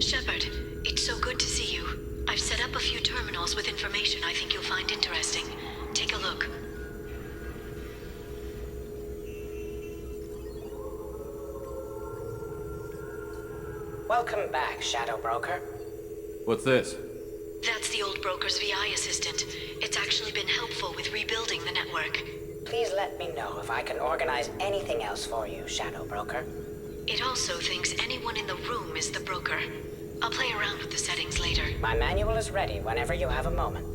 Shepard, it's so good to see you. I've set up a few terminals with information I think you'll find interesting. Take a look. Welcome back, Shadow Broker. What's this? That's the old broker's VI assistant. It's actually been helpful with rebuilding the network. Please let me know if I can organize anything else for you, Shadow Broker. It also thinks anyone in the room is the broker. I'll play around with the settings later. My manual is ready whenever you have a moment.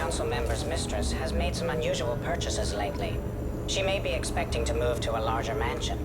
council member's mistress has made some unusual purchases lately. She may be expecting to move to a larger mansion.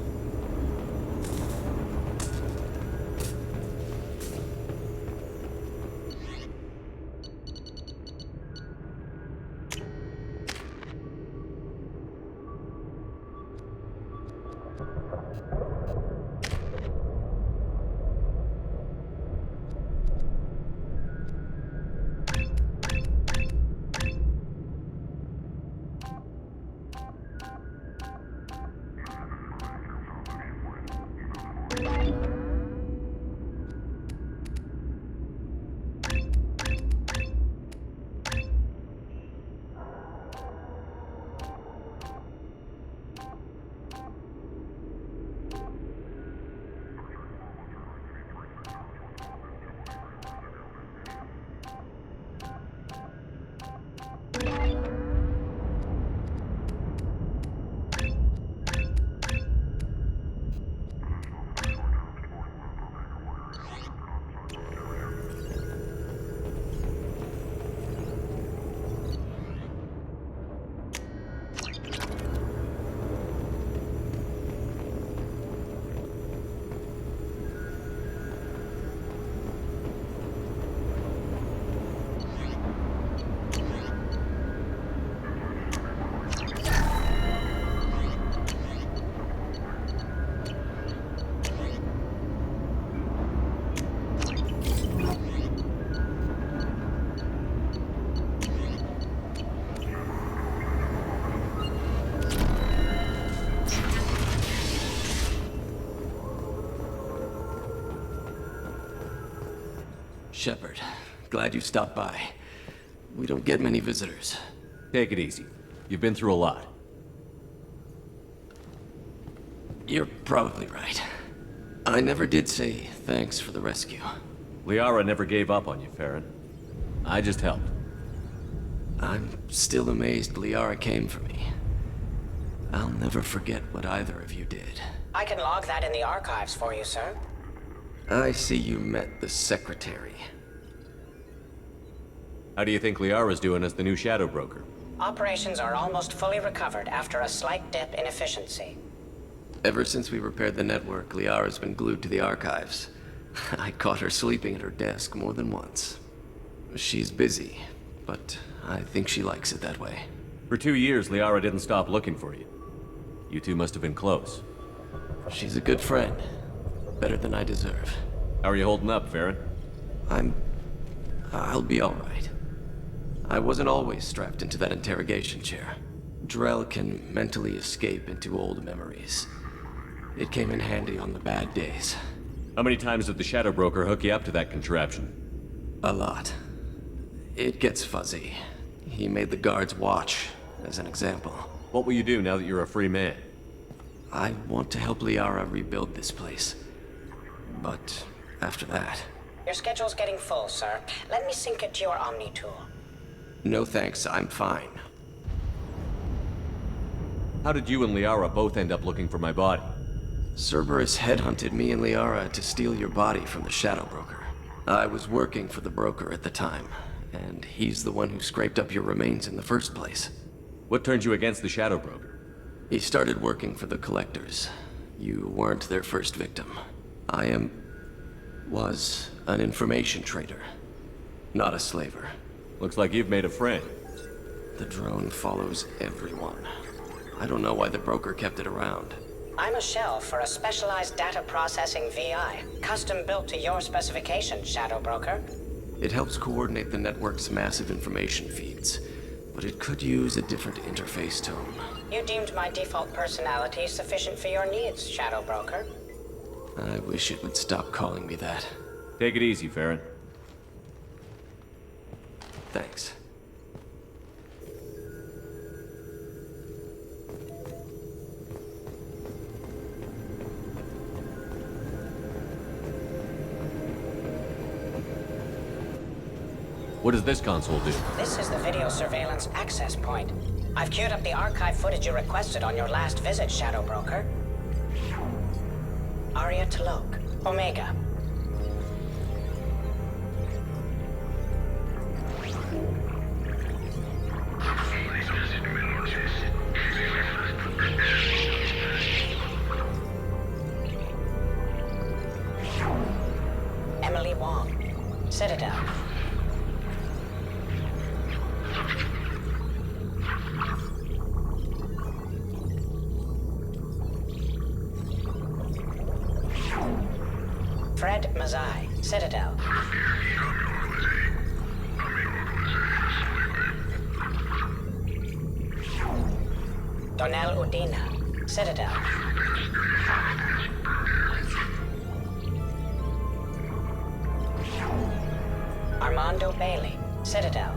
Shepard, glad you stopped by. We don't get many visitors. Take it easy. You've been through a lot. You're probably right. I never did say thanks for the rescue. Liara never gave up on you, Farron. I just helped. I'm still amazed Liara came for me. I'll never forget what either of you did. I can log that in the archives for you, sir. I see you met the secretary. How do you think Liara's doing as the new shadow broker? Operations are almost fully recovered after a slight dip in efficiency. Ever since we repaired the network, Liara's been glued to the archives. I caught her sleeping at her desk more than once. She's busy, but I think she likes it that way. For 2 years, Liara didn't stop looking for you. You two must have been close. She's a good friend. Better than I deserve. How are you holding up, Farron? I'll be all right. I wasn't always strapped into that interrogation chair. Drell can mentally escape into old memories. It came in handy on the bad days. How many times did the shadow broker hook you up to that contraption? A lot. It gets fuzzy. He made the guards watch, as an example. What will you do now that you're a free man? I want to help Liara rebuild this place. But after that... Your schedule's getting full, sir. Let me sync it to your Omni tool. No thanks, I'm fine. How did you and Liara both end up looking for my body? Cerberus headhunted me and Liara to steal your body from the Shadow Broker. I was working for the broker at the time, and he's the one who scraped up your remains in the first place. What turned you against the shadow broker? He started working for the Collectors. You weren't their first victim. I was an information trader, not a slaver. Looks like you've made a friend. The drone follows everyone. I don't know why the broker kept it around. I'm a shell for a specialized data processing VI, custom built to your specifications, Shadow Broker. It helps coordinate the network's massive information feeds, but it could use a different interface tone. You deemed my default personality sufficient for your needs, Shadow Broker. I wish it would stop calling me that. Take it easy, Farron. Thanks. What does this console do? This is the video surveillance access point. I've queued up the archive footage you requested on your last visit, Shadow Broker. Aria Talok, Omega. Emily Wong, Citadel. Fred Mazai, Citadel. Donnell Udina, Citadel. Armando Bailey, Citadel.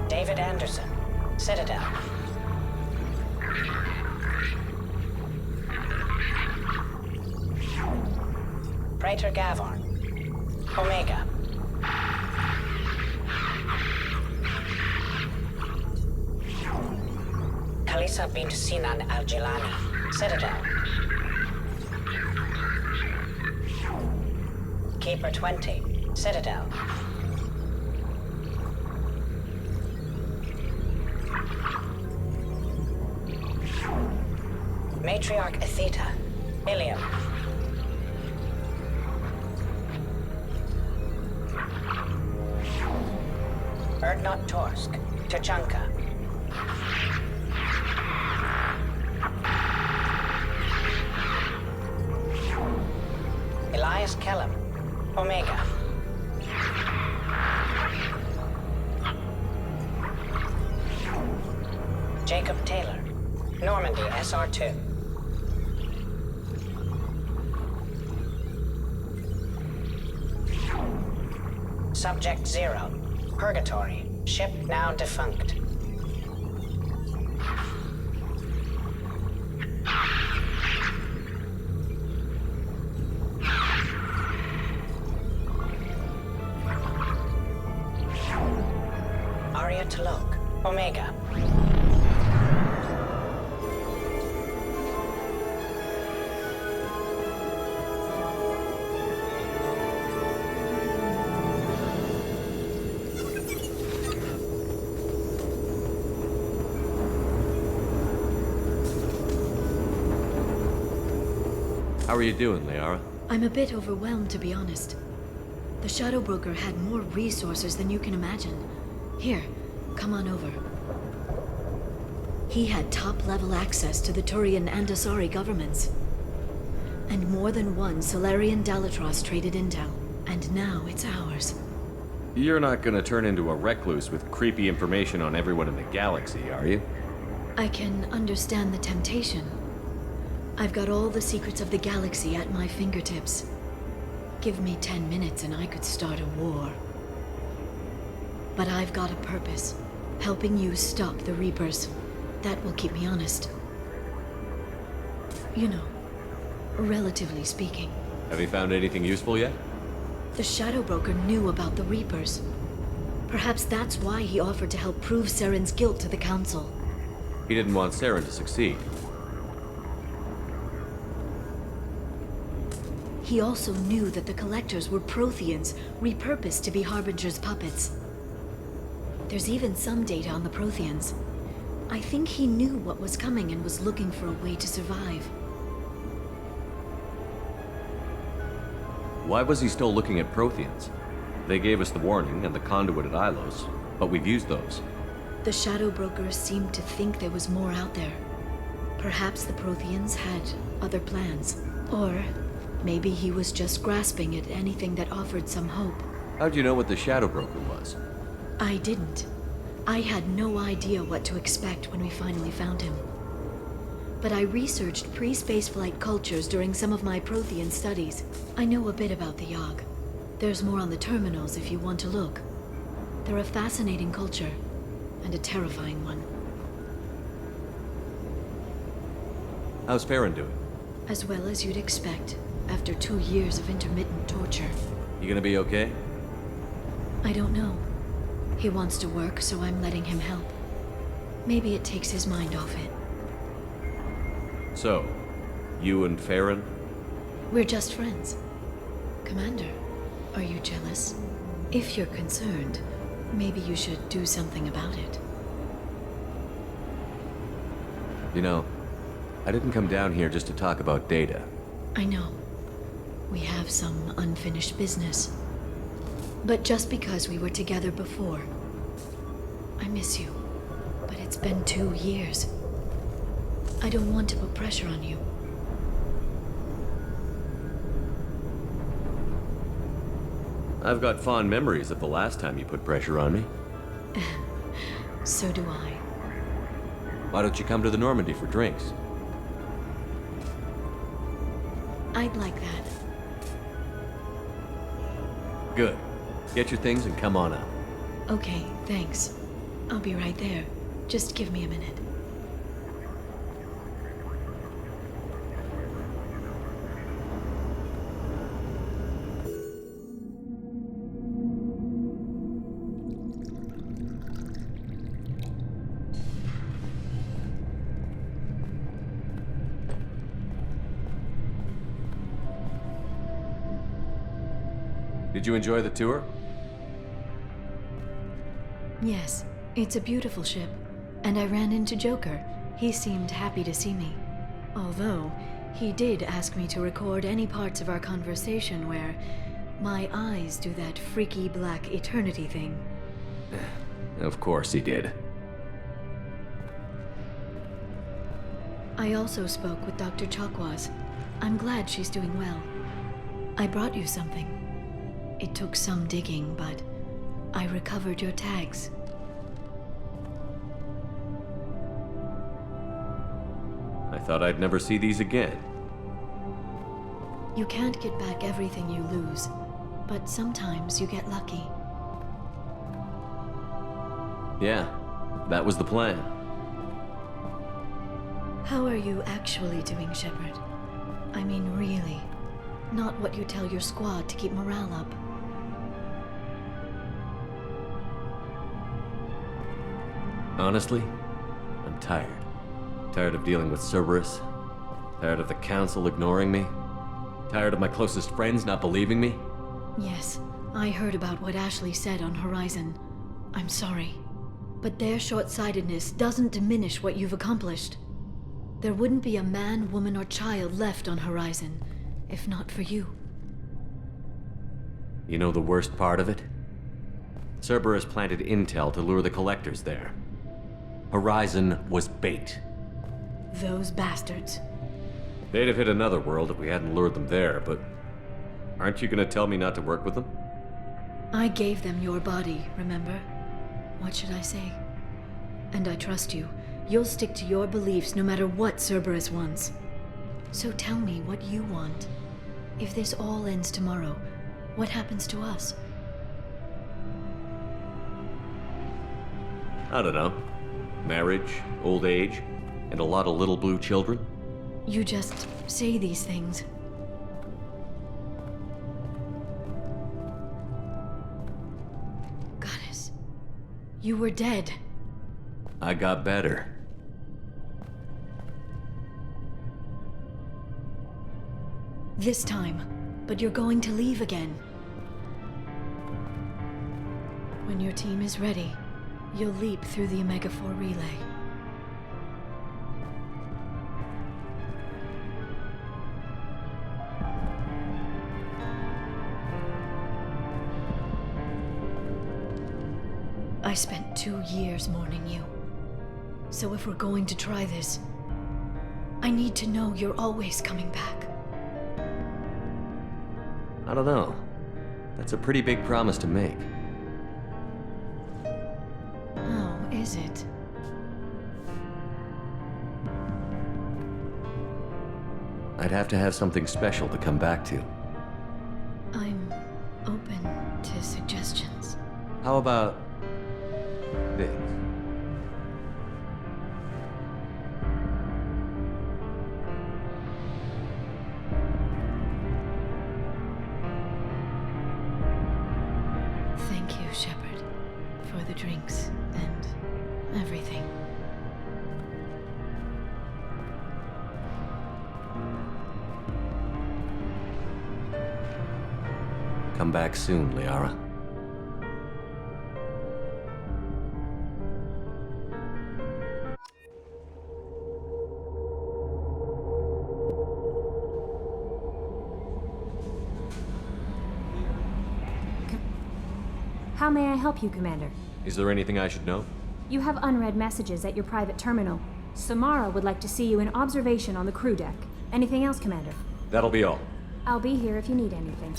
David Anderson, Citadel. Praetor Gavorn, Omega. Kalisa bint Sinan Al-Jilani, Citadel. Keeper 20, Citadel. Matriarch Atheta, Ilium. Erdnot Torsk, Tachanka. Elias Kellum, Omega. Jacob Taylor, Normandy SR2. Subject 0. Purgatory. Ship now defunct. Aria Talok. Omega. How are you doing, Liara? I'm a bit overwhelmed, to be honest. The Shadow Broker had more resources than you can imagine. Here, come on over. He had top-level access to the Turian and Asari governments. And more than one Solarian Dalatros traded intel. And now it's ours. You're not gonna turn into a recluse with creepy information on everyone in the galaxy, are you? I can understand the temptation. I've got all the secrets of the galaxy at my fingertips. Give me 10 minutes and I could start a war. But I've got a purpose. Helping you stop the Reapers. That will keep me honest. You know, relatively speaking. Have you found anything useful yet? The Shadow Broker knew about the Reapers. Perhaps that's why he offered to help prove Saren's guilt to the Council. He didn't want Saren to succeed. He also knew that the Collectors were Protheans, repurposed to be Harbinger's puppets. There's even some data on the Protheans. I think he knew what was coming and was looking for a way to survive. Why was he still looking at Protheans? They gave us the warning and the conduit at Ilos, but we've used those. The Shadow Broker seemed to think there was more out there. Perhaps the Protheans had other plans. Or maybe he was just grasping at anything that offered some hope. How'd you know what the Shadow Broker was? I didn't. I had no idea what to expect when we finally found him. But I researched pre-spaceflight cultures during some of my Prothean studies. I know a bit about the Yogg. There's more on the terminals if you want to look. They're a fascinating culture, and a terrifying one. How's Farron doing? As well as you'd expect, after 2 years of intermittent torture. You gonna be okay? I don't know. He wants to work, so I'm letting him help. Maybe it takes his mind off it. So, you and Farron? We're just friends. Commander, are you jealous? If you're concerned, maybe you should do something about it. You know, I didn't come down here just to talk about data. I know. We have some unfinished business. But just because we were together before, I miss you. But it's been 2 years. I don't want to put pressure on you. I've got fond memories of the last time you put pressure on me. So do I. Why don't you come to the Normandy for drinks? I'd like that. Good. Get your things and come on up. Okay, thanks. I'll be right there. Just give me a minute. Did you enjoy the tour? Yes, it's a beautiful ship. And I ran into Joker. He seemed happy to see me. Although, he did ask me to record any parts of our conversation where my eyes do that freaky black eternity thing. Of course he did. I also spoke with Dr. Chakwas. I'm glad she's doing well. I brought you something. It took some digging, but I recovered your tags. I thought I'd never see these again. You can't get back everything you lose, but sometimes you get lucky. Yeah, that was the plan. How are you actually doing, Shepard? I mean, really. Not what you tell your squad to keep morale up. Honestly, I'm tired. Tired of dealing with Cerberus. Tired of the Council ignoring me. Tired of my closest friends not believing me. Yes, I heard about what Ashley said on Horizon. I'm sorry. But their short-sightedness doesn't diminish what you've accomplished. There wouldn't be a man, woman, or child left on Horizon, if not for you. You know the worst part of it? Cerberus planted intel to lure the collectors there. Horizon was bait. Those bastards. They'd have hit another world if we hadn't lured them there, but aren't you gonna tell me not to work with them? I gave them your body, remember? What should I say? And I trust you. You'll stick to your beliefs no matter what Cerberus wants. So tell me what you want. If this all ends tomorrow, what happens to us? I don't know. Marriage, old age, and a lot of little blue children? You just say these things. Goddess, you were dead. I got better. This time, but you're going to leave again. When your team is ready, you'll leap through the Omega-4 relay. I spent 2 years mourning you. So if we're going to try this, I need to know you're always coming back. I don't know. That's a pretty big promise to make. Oh, is it? I'd have to have something special to come back to. I'm open to suggestions. How about this? Thank you, Shepard, for the drinks and everything. Come back soon, Liara. How may I help you, Commander? Is there anything I should know? You have unread messages at your private terminal. Samara would like to see you in observation on the crew deck. Anything else, Commander? That'll be all. I'll be here if you need anything.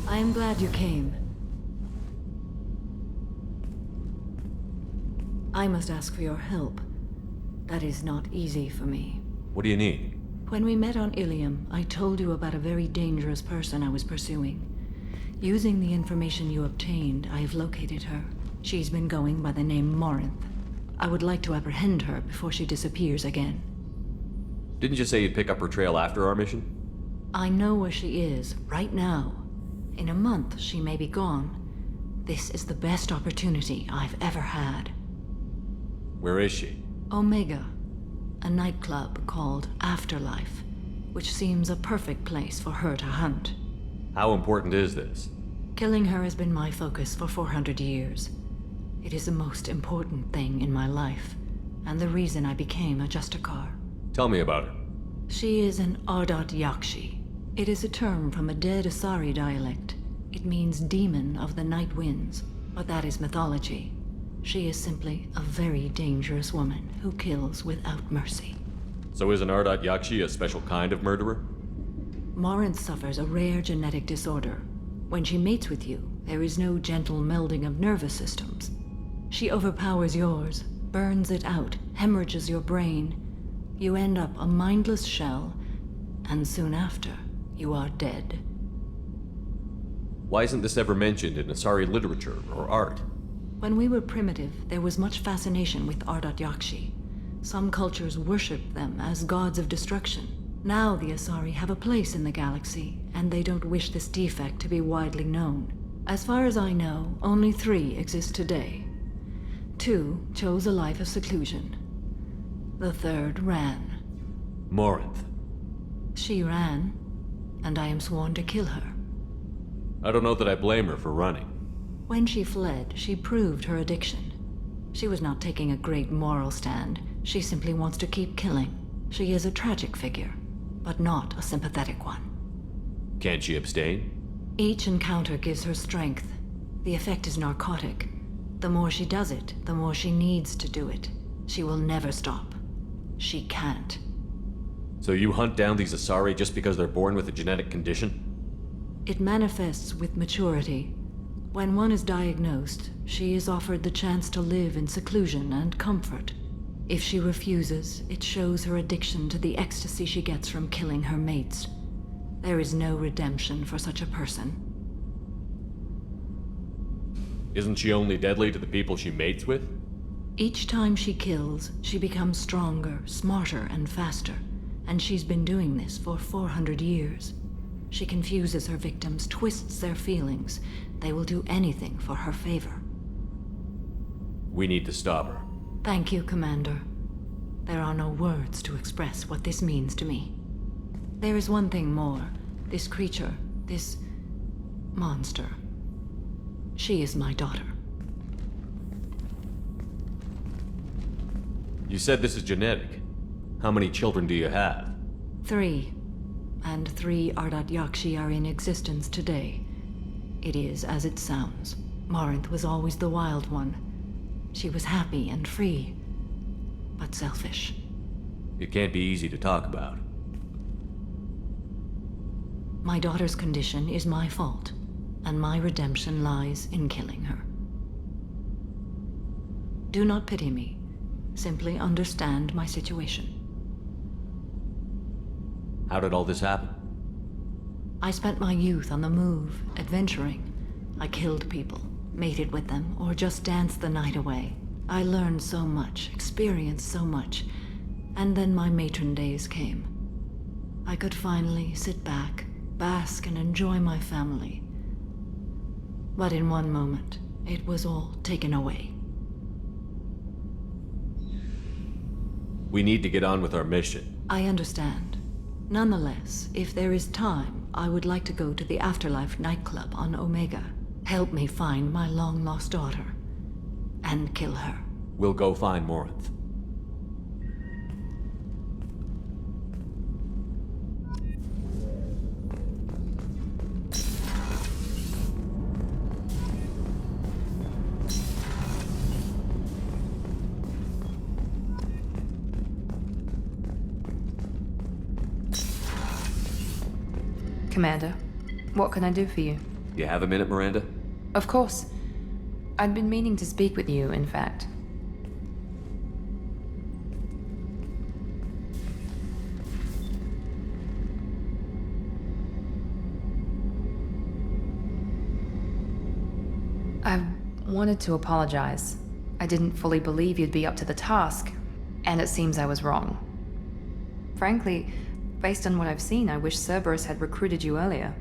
I'm glad you came. I must ask for your help. That is not easy for me. What do you need? When we met on Ilium, I told you about a very dangerous person I was pursuing. Using the information you obtained, I have located her. She's been going by the name Morinth. I would like to apprehend her before she disappears again. Didn't you say you'd pick up her trail after our mission? I know where she is, right now. In a month, she may be gone. This is the best opportunity I've ever had. Where is she? Omega, a nightclub called Afterlife, which seems a perfect place for her to hunt. How important is this? Killing her has been my focus for 400 years. It is the most important thing in my life, and the reason I became a Justicar. Tell me about her. She is an Ardat Yakshi. It is a term from a dead Asari dialect. It means demon of the night winds, but that is mythology. She is simply a very dangerous woman who kills without mercy. So is an Ardat Yakshi a special kind of murderer? Morinth suffers a rare genetic disorder. When she mates with you, there is no gentle melding of nervous systems. She overpowers yours, burns it out, hemorrhages your brain. You end up a mindless shell, and soon after, you are dead. Why isn't this ever mentioned in Asari literature or art? When we were primitive, there was much fascination with Ardat Yakshi. Some cultures worshipped them as gods of destruction. Now the Asari have a place in the galaxy, and they don't wish this defect to be widely known. As far as I know, only 3 exist today. 2 chose a life of seclusion. The 3rd ran. Morinth. She ran, and I am sworn to kill her. I don't know that I blame her for running. When she fled, she proved her addiction. She was not taking a great moral stand. She simply wants to keep killing. She is a tragic figure, but not a sympathetic one. Can't she abstain? Each encounter gives her strength. The effect is narcotic. The more she does it, the more she needs to do it. She will never stop. She can't. So you hunt down these Asari just because they're born with a genetic condition? It manifests with maturity. When one is diagnosed, she is offered the chance to live in seclusion and comfort. If she refuses, it shows her addiction to the ecstasy she gets from killing her mates. There is no redemption for such a person. Isn't she only deadly to the people she mates with? Each time she kills, she becomes stronger, smarter, and faster. And she's been doing this for 400 years. She confuses her victims, twists their feelings. They will do anything for her favor. We need to stop her. Thank you, Commander. There are no words to express what this means to me. There is one thing more. This creature, this monster. She is my daughter. You said this is genetic. How many children do you have? 3. And 3 Ardat Yakshi are in existence today. It is as it sounds. Morinth was always the wild one. She was happy and free, but selfish. It can't be easy to talk about. My daughter's condition is my fault, and my redemption lies in killing her. Do not pity me. Simply understand my situation. How did all this happen? I spent my youth on the move, adventuring. I killed people, mated with them, or just danced the night away. I learned so much, experienced so much, and then my matron days came. I could finally sit back, bask, and enjoy my family. But in one moment, it was all taken away. We need to get on with our mission. I understand. Nonetheless, if there is time, I would like to go to the Afterlife nightclub on Omega. Help me find my long-lost daughter. And kill her. We'll go find Morinth. Commander, what can I do for you? You have a minute, Miranda? Of course. I'd been meaning to speak with you, in fact. I wanted to apologize. I didn't fully believe you'd be up to the task, and it seems I was wrong. Frankly, based on what I've seen, I wish Cerberus had recruited you earlier.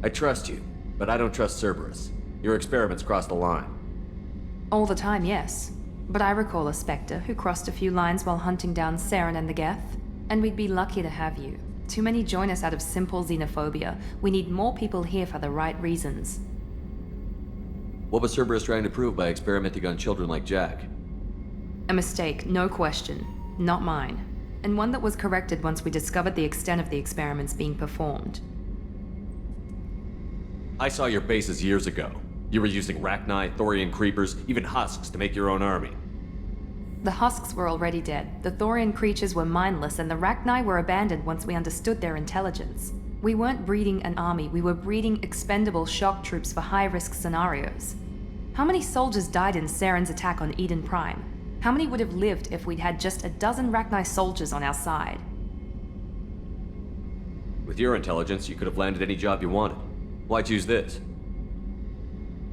I trust you, but I don't trust Cerberus. Your experiments crossed the line. All the time, yes. But I recall a Spectre who crossed a few lines while hunting down Saren and the Geth, and we'd be lucky to have you. Too many join us out of simple xenophobia. We need more people here for the right reasons. What was Cerberus trying to prove by experimenting on children like Jack? A mistake, no question. Not mine. And one that was corrected once we discovered the extent of the experiments being performed. I saw your bases years ago. You were using Rachni, Thorian creepers, even husks to make your own army. The husks were already dead, the Thorian creatures were mindless, and the Rachni were abandoned once we understood their intelligence. We weren't breeding an army, we were breeding expendable shock troops for high-risk scenarios. How many soldiers died in Saren's attack on Eden Prime? How many would have lived if we'd had just a dozen Rachni soldiers on our side? With your intelligence, you could have landed any job you wanted. Why choose this?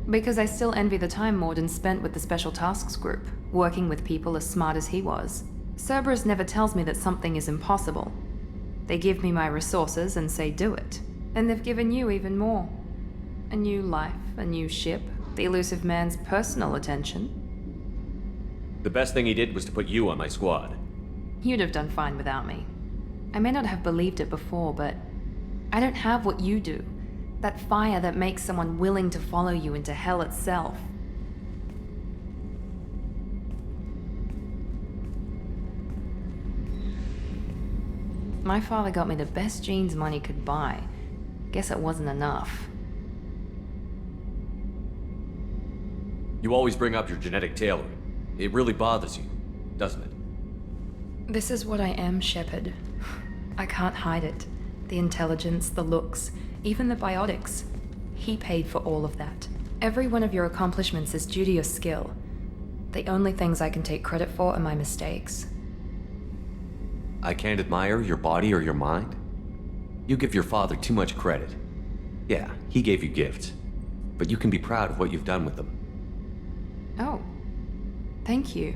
Because I still envy the time Morden spent with the Special Tasks Group, working with people as smart as he was. Cerberus never tells me that something is impossible. They give me my resources and say do it. And they've given you even more. A new life, a new ship, the elusive man's personal attention. The best thing he did was to put you on my squad. You'd have done fine without me. I may not have believed it before, but I don't have what you do. That fire that makes someone willing to follow you into hell itself. My father got me the best genes money could buy. Guess it wasn't enough. You always bring up your genetic tailoring. It really bothers you, doesn't it? This is what I am, Shepard. I can't hide it. The intelligence, the looks, even the biotics. He paid for all of that. Every one of your accomplishments is due to your skill. The only things I can take credit for are my mistakes. I can't admire your body or your mind? You give your father too much credit. Yeah, he gave you gifts. But you can be proud of what you've done with them. Oh. Thank you.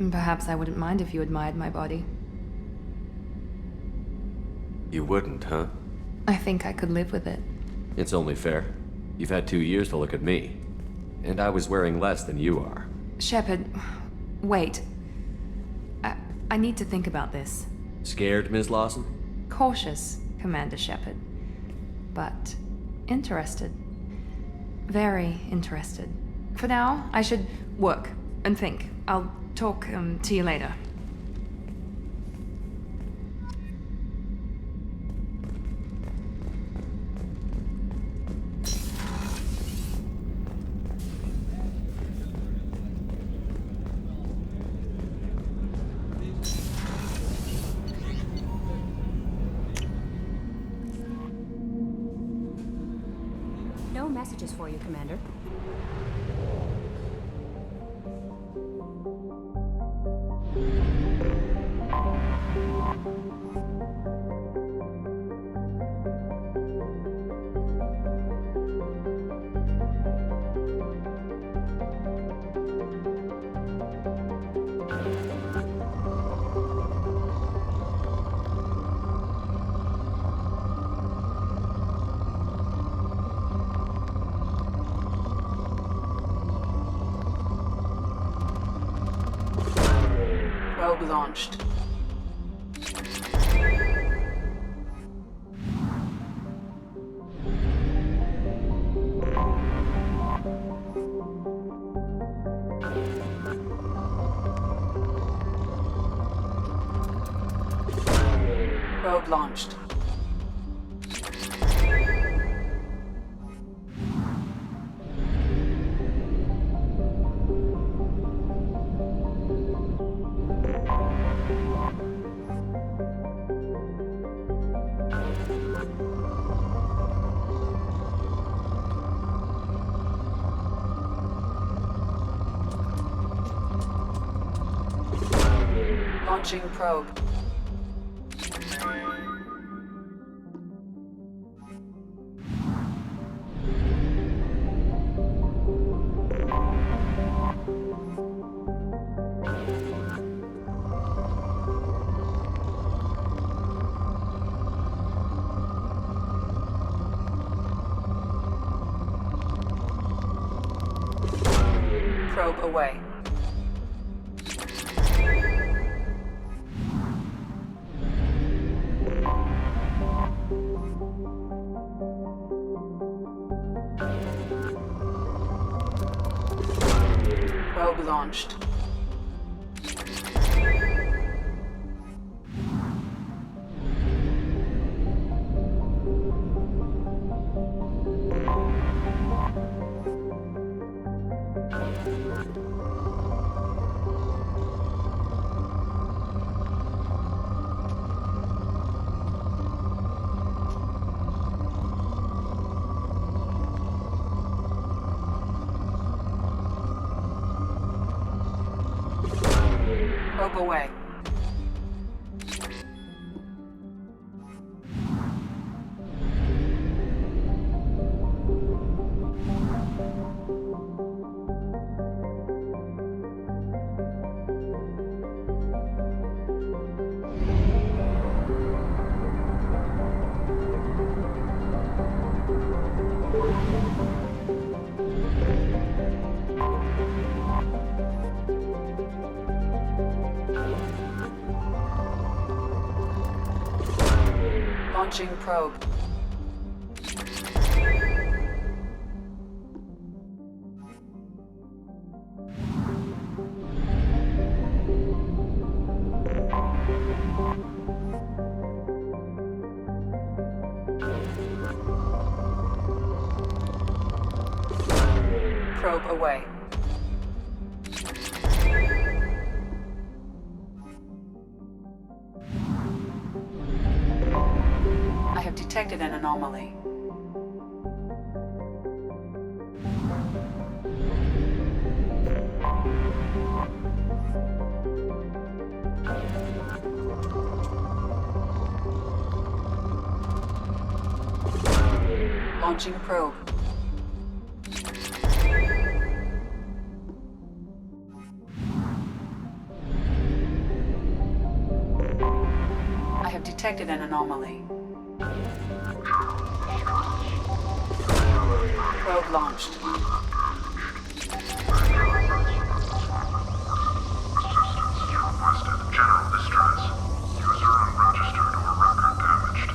Perhaps I wouldn't mind if you admired my body. You wouldn't, huh? I think I could live with it. It's only fair. You've had 2 years to look at me. And I was wearing less than you are. Shepard, wait. I need to think about this. Scared, Ms. Lawson? Cautious, Commander Shepard. But interested. Very interested. For now, I should work and think. I'll talk to you later. No messages for you, Commander. Probe launched. Probe launched. Launching probe. Probe away. Probe launched. Probe away. Launching probe. Probe away. I have detected an anomaly. Launching probe. I have detected an anomaly. Probe launched. Requested general distress. User unregistered or record damaged.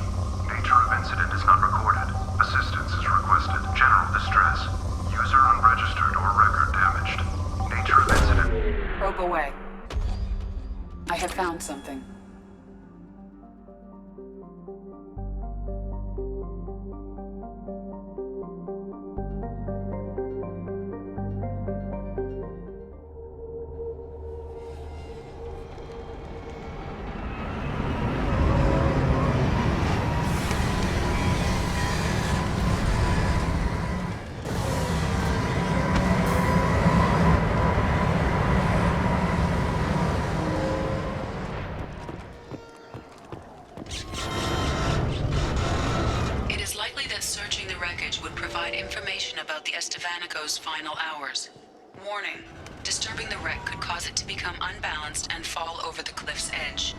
Nature of incident is not recorded. Assistance is requested. General distress. User unregistered or record damaged. Nature of incident. Probe away. I have found something. Searching the wreckage would provide information about the Estevanico's final hours. Warning: disturbing the wreck could cause it to become unbalanced and fall over the cliff's edge.